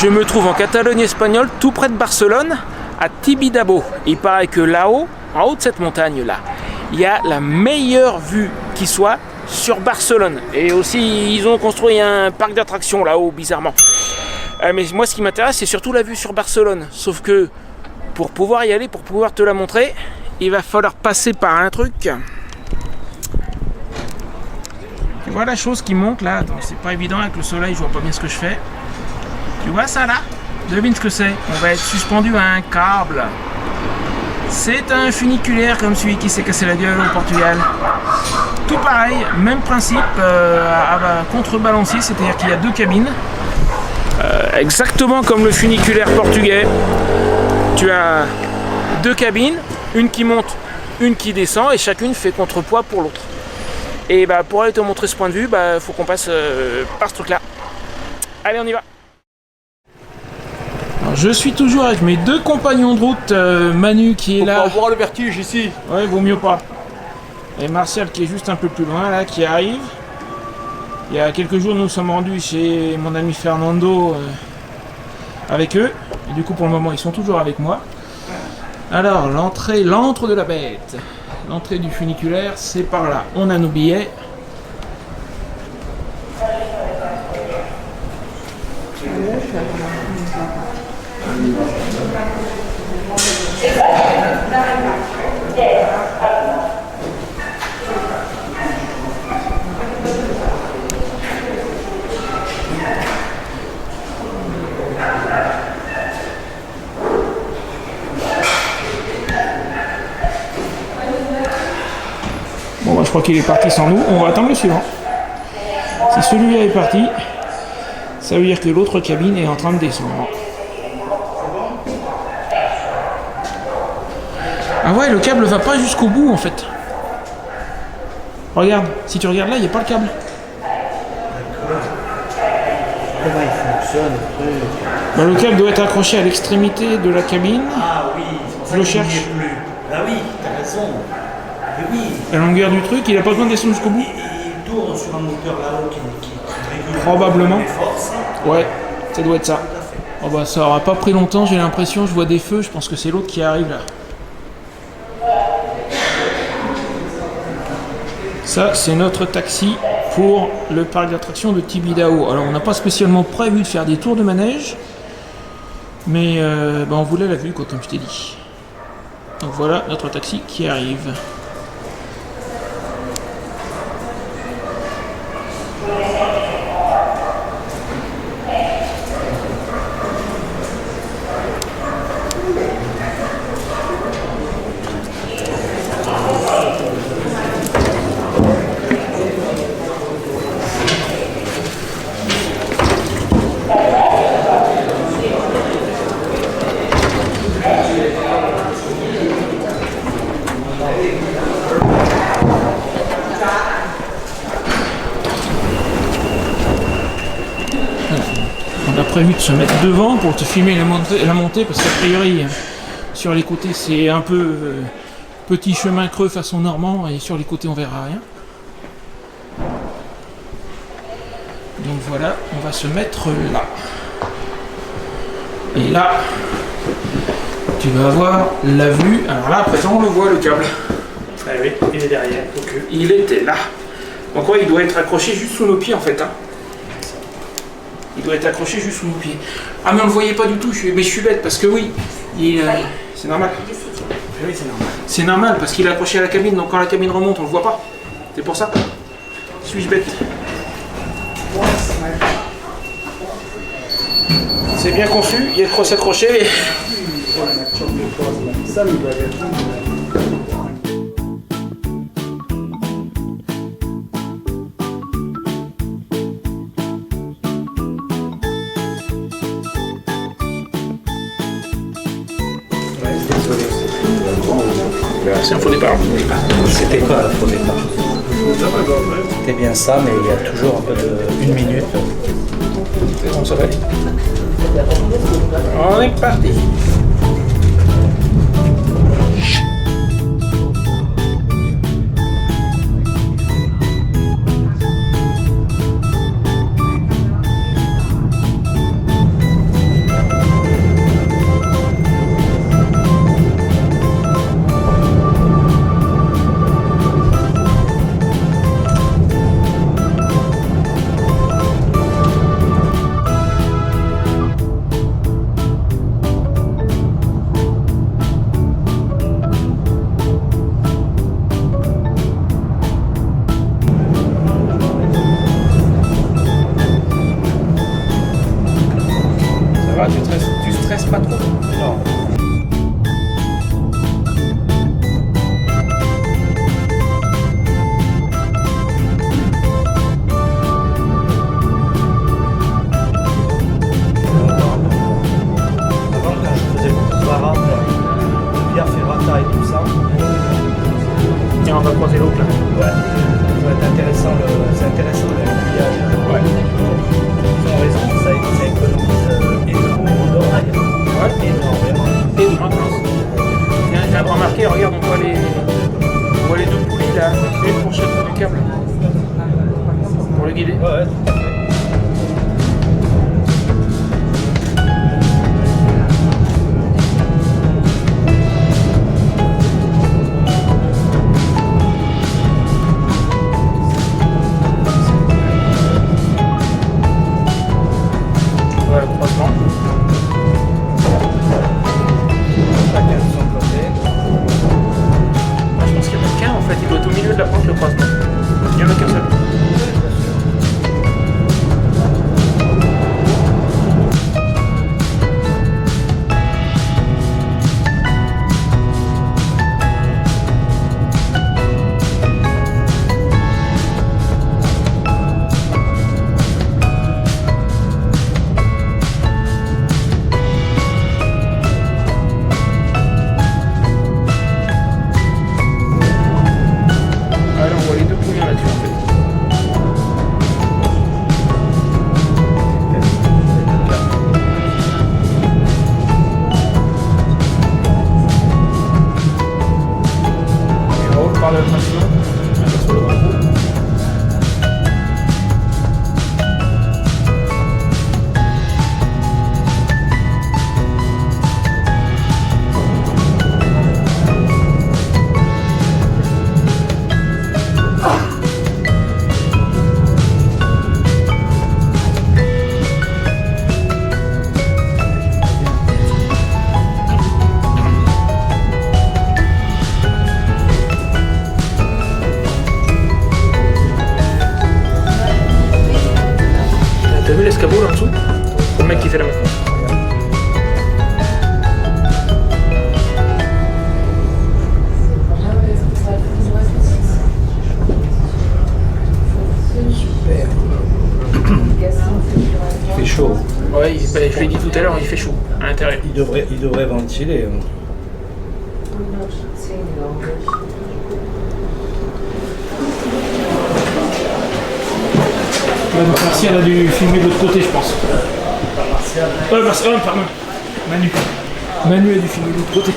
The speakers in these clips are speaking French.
je me trouve en Catalogne espagnole, tout près de Barcelone, à Tibidabo. Il paraît que là-haut, en haut de cette montagne-là, il y a la meilleure vue qui soit sur Barcelone. Et aussi, ils ont construit un parc d'attractions là-haut, bizarrement. Mais moi, ce qui m'intéresse, c'est surtout la vue sur Barcelone. Sauf que, pour pouvoir y aller, pour pouvoir te la montrer, il va falloir passer par un truc. Tu vois la chose qui monte là? C'est pas évident avec le soleil, je vois pas bien ce que je fais. Tu vois ça là? Devine ce que c'est. On va être suspendu à un câble. C'est un funiculaire comme celui qui s'est cassé la gueule au Portugal. Tout pareil, même principe, à contrebalancier, c'est-à-dire qu'il y a deux cabines. Exactement comme le funiculaire portugais. Tu as deux cabines, une qui monte, une qui descend, et chacune fait contrepoids pour l'autre. Et pour aller te montrer ce point de vue, faut qu'on passe par ce truc-là. Allez, on y va. Alors, je suis toujours avec mes deux compagnons de route, Manu qui est là. On va voir le vertige ici. Ouais, vaut mieux pas. Et Martial qui est juste un peu plus loin là, qui arrive. Il y a quelques jours, nous sommes rendus chez mon ami Fernando avec eux. Et du coup, pour le moment, ils sont toujours avec moi. Alors, l'antre de la bête. L'entrée du funiculaire, c'est par là. On a nos billets. Bon, je crois qu'il est parti sans nous. On va attendre le suivant. Si celui-là est parti, ça veut dire que l'autre cabine est en train de descendre. Ah ouais, le câble va pas jusqu'au bout en fait. Regarde, si tu regardes là, il n'y a pas le câble. Comment il fonctionne? Le câble doit être accroché à l'extrémité de la cabine. Ah oui, c'est pour ça Je le qu'il cherche. n'y est plus. Ah oui, t'as raison. Mais oui. La longueur du truc, il a pas besoin de descendre jusqu'au bout. Il tourne sur un moteur là-haut qui régule Probablement. les forces. Ouais, ça doit être ça. Oh ça aura pas pris longtemps, j'ai l'impression, je vois des feux, je pense que c'est l'autre qui arrive là. Ça, c'est notre taxi pour le parc d'attractions de Tibidabo. Alors, on n'a pas spécialement prévu de faire des tours de manège, mais on voulait la vue, quoi, comme je t'ai dit. Donc voilà notre taxi qui arrive. On a prévu de se mettre devant pour te filmer la montée parce qu'a priori sur les côtés c'est un peu petit chemin creux façon normand et sur les côtés on verra rien. Donc voilà, on va se mettre là. Et là, tu vas avoir la vue. Alors là à présent on le voit le câble. Ah oui, il est derrière. Okay. Il était là. Donc ouais, il doit être accroché juste sous nos pieds en fait. Il doit être accroché juste sous nos pieds. Ah mais on le voyait pas du tout, mais je suis bête parce que oui, c'est normal. Oui, c'est normal. C'est normal parce qu'il est accroché à la cabine, donc quand la cabine remonte, on le voit pas. C'est pour ça. Suis-je bête? C'est bien conçu, il y a de quoi s'accrocher. C'est un faux départ. C'était quoi le faux départ? C'était bien ça, mais il y a toujours un peu de 1 minute. C'est bon, ça va aller. On est parti. Ah, tu stresses pas trop? Non. Avant, quand je faisais beaucoup de varante, de Via Ferrata et tout ça, Tiens, on va croiser l'autre là. ouais, ça va être intéressant c'est intéressant le pliage. Ouais. Ils ont raison, ça économise énormément d'oreilles. Ouais. Énormément. Et de maintenance. Tiens, j'ai remarqué, regarde, on voit les deux poulies là, une pour chaque bout du câble. Pour le guider. Ouais, tout à fait. Voilà, le croisement. Chacun de son côté. Moi, je pense qu'il n'y en a qu'un en fait, il doit être au milieu de la planche le croisement. Il n'y en a qu'un seul. Ah là, on voit les deux poulies là-dessus en fait. Et en haut, par le maximum, on va sur le grand bout. T'as vu l'escabeau là en dessous? C'est le mec qui fait la maintenance. Il fait chaud. Ouais, je l'ai dit tout à l'heure, il fait chaud à l'intérieur. Il devrait ventiler. Donc Martial a dû filmer de l'autre côté, je pense. Pardon. Manu. Manu a dû filmer de l'autre côté.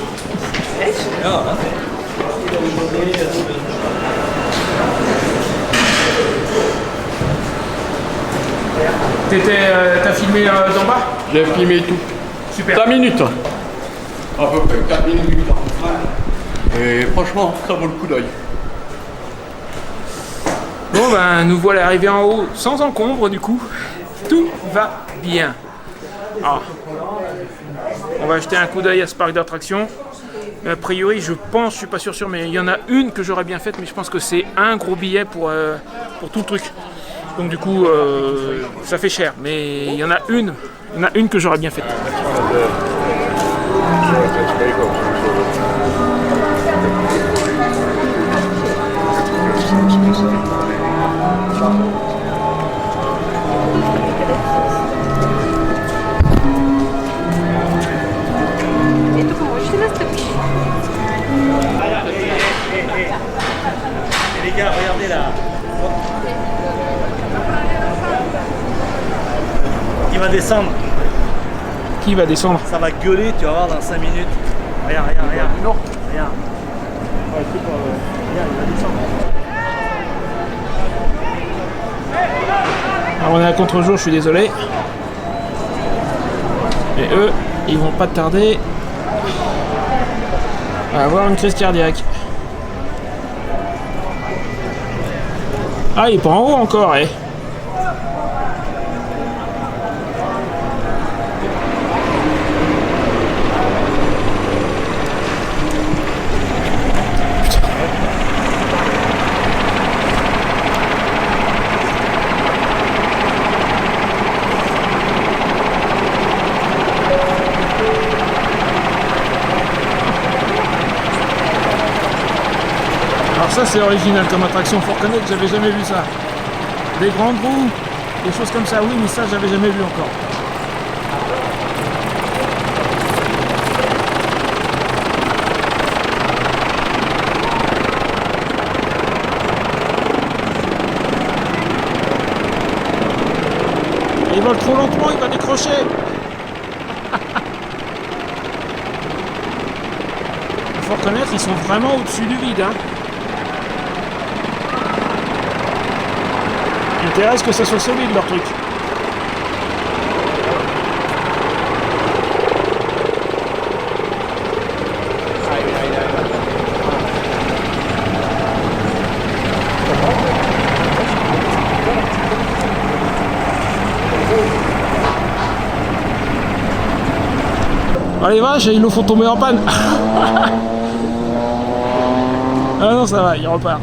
T'as filmé d'en bas? J'ai filmé tout. Super. 5 minutes. À peu près 4 minutes. Et franchement, ça vaut le coup d'œil. Bon ben nous voilà arrivés en haut sans encombre du coup. Tout va bien. Alors, on va jeter un coup d'œil à ce parc d'attractions. A priori, je pense, je suis pas sûr, mais il y en a une que j'aurais bien faite, mais je pense que c'est un gros billet pour tout le truc. Donc du coup, ça fait cher, mais il y en a une que j'aurais bien faite. Это помочь нас так. Les gars, regardez là. Il va descendre. Qui va descendre? Ça va gueuler, tu vas voir dans 5 minutes. Regarde. Non. Regarde. Regarde, il va descendre. Alors on est à contre-jour, je suis désolé. Et eux, ils vont pas tarder à avoir une crise cardiaque. Ah, il est pas en haut encore, eh. ça c'est original comme attraction, faut reconnaître que j'avais jamais vu ça. Des grandes roues, des choses comme ça, oui, mais ça j'avais jamais vu encore. Et il vole trop lentement, il va décrocher. Il faut reconnaître, ils sont vraiment au-dessus du vide. Hein. L'intérêt, c'est que ça soit solide leur truc. Oh les vaches, ils nous font tomber en panne. Ah non, ça va, il repart.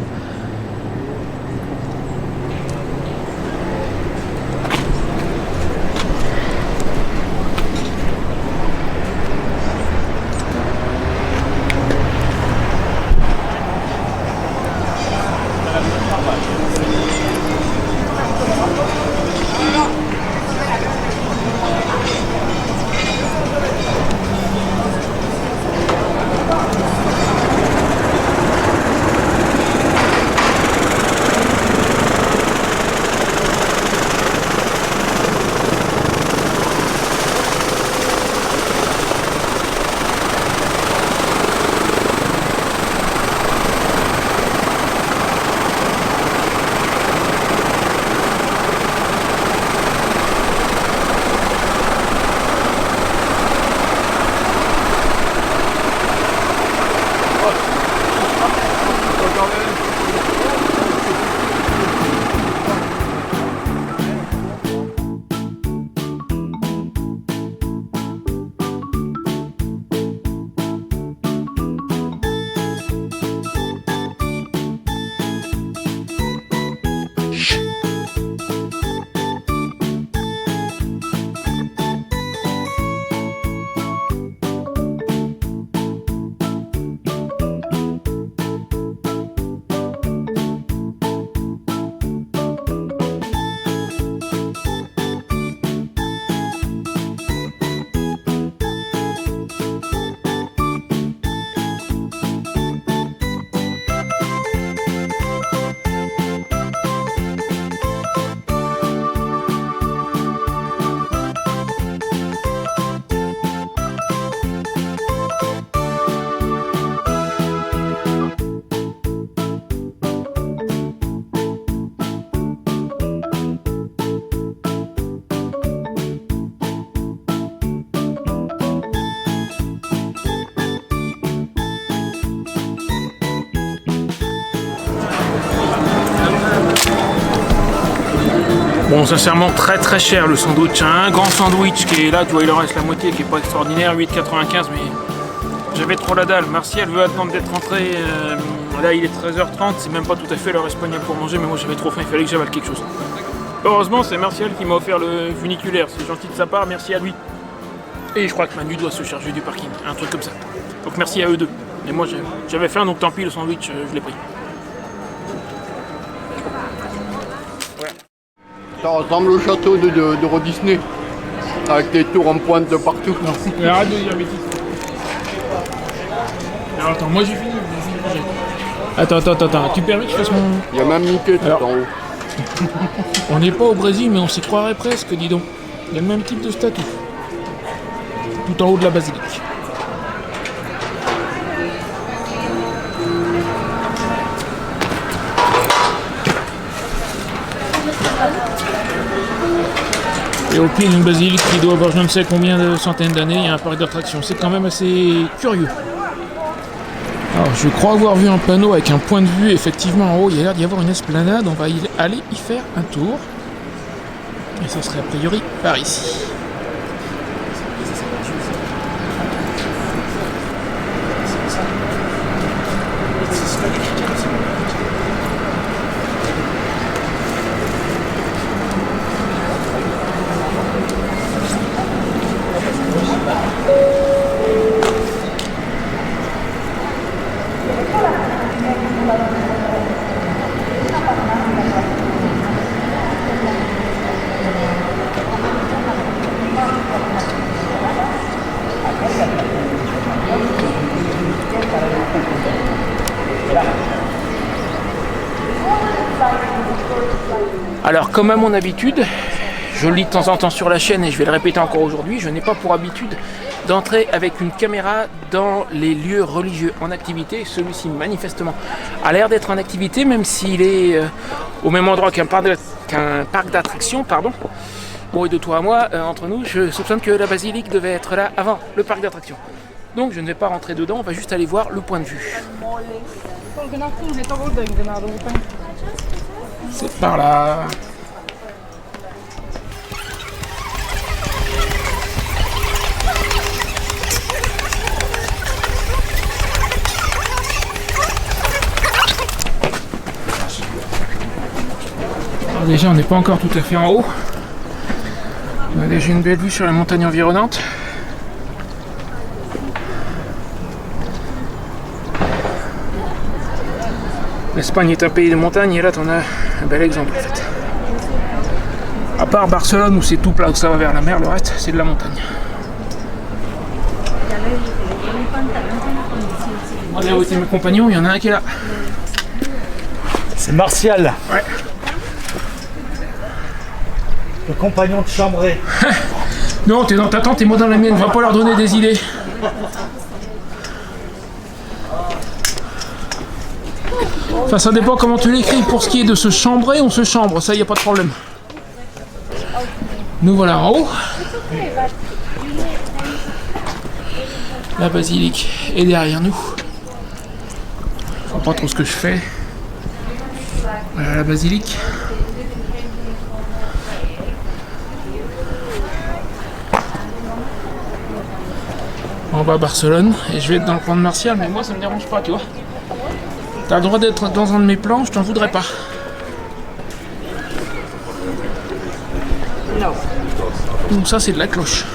Bon, sincèrement, très cher le sandwich. Un grand sandwich qui est là, tu vois, il en reste la moitié qui est pas extraordinaire, 8,95, mais j'avais trop la dalle. Martial veut attendre d'être rentré. Là, il est 13h30, c'est même pas tout à fait l'heure espagnole pour manger, mais moi j'avais trop faim, il fallait que j'avale quelque chose. Heureusement, c'est Martial qui m'a offert le funiculaire, c'est gentil de sa part, merci à lui. Et je crois que Manu doit se charger du parking, un truc comme ça. Donc merci à eux deux. Et moi j'avais faim, donc tant pis, le sandwich, je l'ai pris. Ça ressemble au château de Walt Disney, avec des tours en pointe de partout. Non, mais arrête de dire bêtises. Alors attends, moi j'ai fini. Attends, tu permets que je fasse mon... Il y a même Mickey tout en haut. On n'est pas au Brésil, mais on s'y croirait presque, dis donc. Il y a le même type de statue. Tout en haut de la basilique. Et au pied d'une basilique qui doit avoir je ne sais combien de centaines d'années, il y a un parc d'attractions. C'est quand même assez curieux. Alors, je crois avoir vu un panneau avec un point de vue, effectivement en haut, il y a l'air d'y avoir une esplanade, on va aller y faire un tour. Et ça serait a priori par ici. Alors comme à mon habitude, je le lis de temps en temps sur la chaîne et je vais le répéter encore aujourd'hui, je n'ai pas pour habitude d'entrer avec une caméra dans les lieux religieux en activité. Celui-ci manifestement a l'air d'être en activité, même s'il est au même endroit qu'un parc d'attractions, pardon. Bon, et de toi à moi, entre nous, je soupçonne que la basilique devait être là avant le parc d'attractions. Donc je ne vais pas rentrer dedans, on va juste aller voir le point de vue. C'est par là. Alors déjà on n'est pas encore tout à fait en haut. On a déjà une belle vue sur les montagnes environnantes. L'Espagne est un pays de montagne et là t'en as un bel exemple en fait. À part Barcelone où c'est tout plat, où ça va vers la mer, le reste c'est de la montagne. Allez, où étaient mes compagnons, il y en a un qui est là. C'est Martial, Ouais. le compagnon de Chambray. Non, t'es dans ta tente et moi dans la mienne, on va pas leur donner des idées. Enfin, ça dépend comment tu l'écris. Pour ce qui est de se chambrer, on se chambre, ça y a pas de problème. Nous voilà en haut. La basilique est derrière nous. Je vois pas trop ce que je fais. Voilà la basilique. En bas Barcelone, et je vais être dans le plan de Martial, mais moi ça me dérange pas, tu vois. T'as le droit d'être dans un de mes plans, je t'en voudrais pas. Donc ça c'est de la cloche.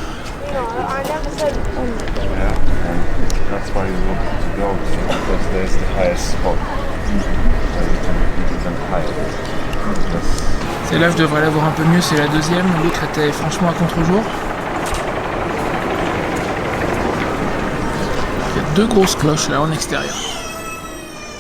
That's why we wanted to go to, because there's the highest spot. So we can be even higher. Celle-là je devrais la voir un peu mieux, c'est la deuxième, l'autre était franchement à contre-jour. Il y a deux grosses cloches là en extérieur.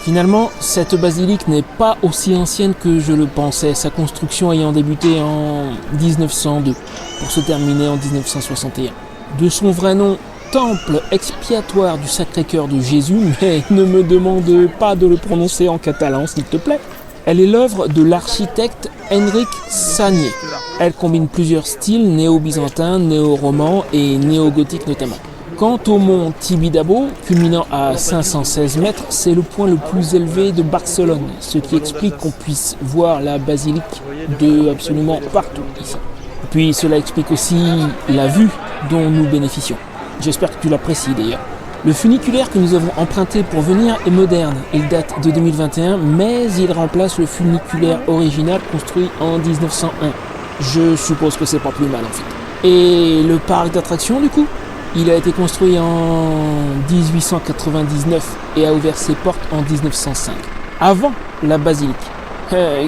Finalement, cette basilique n'est pas aussi ancienne que je le pensais, sa construction ayant débuté en 1902 pour se terminer en 1961. De son vrai nom, Temple expiatoire du Sacré-Cœur de Jésus, mais ne me demande pas de le prononcer en catalan s'il te plaît. Elle est l'œuvre de l'architecte Enric Sagnier. Elle combine plusieurs styles néo-byzantins, néo-romans et néo-gothiques notamment. Quant au mont Tibidabo, culminant à 516 mètres, c'est le point le plus élevé de Barcelone, ce qui explique qu'on puisse voir la basilique de absolument partout ici. Puis cela explique aussi la vue dont nous bénéficions. J'espère que tu l'apprécies d'ailleurs. Le funiculaire que nous avons emprunté pour venir est moderne. Il date de 2021, mais il remplace le funiculaire original construit en 1901. Je suppose que c'est pas plus mal en fait. Et le parc d'attractions du coup ? Il a été construit en 1899 et a ouvert ses portes en 1905, avant la basilique.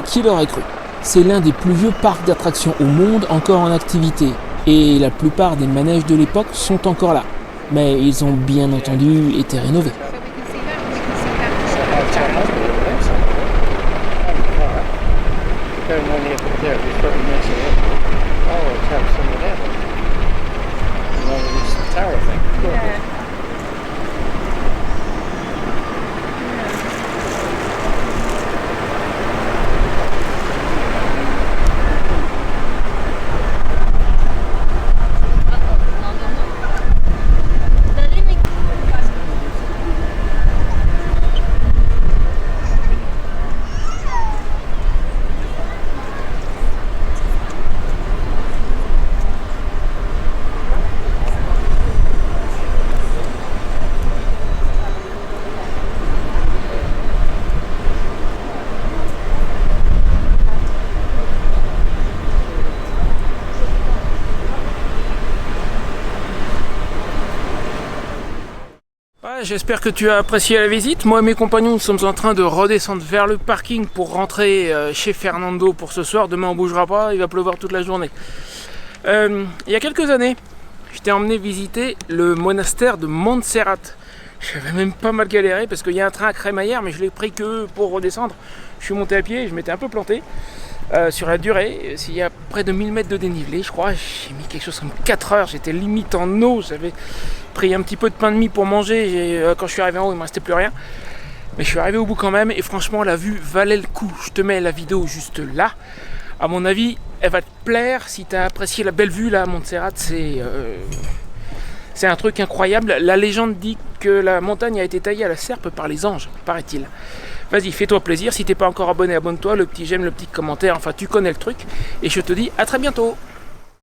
Qui l'aurait cru ? C'est l'un des plus vieux parcs d'attractions au monde encore en activité, et la plupart des manèges de l'époque sont encore là. Mais ils ont bien entendu été rénovés. J'espère que tu as apprécié la visite. Moi et mes compagnons, nous sommes en train de redescendre vers le parking pour rentrer chez Fernando pour ce soir. Demain on ne bougera pas, il va pleuvoir toute la journée. Il y a quelques années, je t'ai emmené visiter le monastère de Montserrat. J'avais même pas mal galéré parce qu'il y a un train à Crémaillère, mais je l'ai pris que pour redescendre. Je suis monté à pied, je m'étais un peu planté. sur la durée. S'il y a près de 1000 mètres de dénivelé, je crois, j'ai mis quelque chose comme 4 heures, j'étais limite en eau, j'avais pris un petit peu de pain de mie pour manger, quand je suis arrivé en haut, il ne me restait plus rien. Mais je suis arrivé au bout quand même, et franchement, la vue valait le coup. Je te mets la vidéo juste là. À mon avis, elle va te plaire si tu as apprécié la belle vue là à Montserrat. C'est un truc incroyable. La légende dit que la montagne a été taillée à la serpe par les anges, paraît-il. Vas-y, fais-toi plaisir. Si t'es pas encore abonné, abonne-toi. Le petit j'aime, le petit commentaire. Enfin, tu connais le truc. Et je te dis à très bientôt.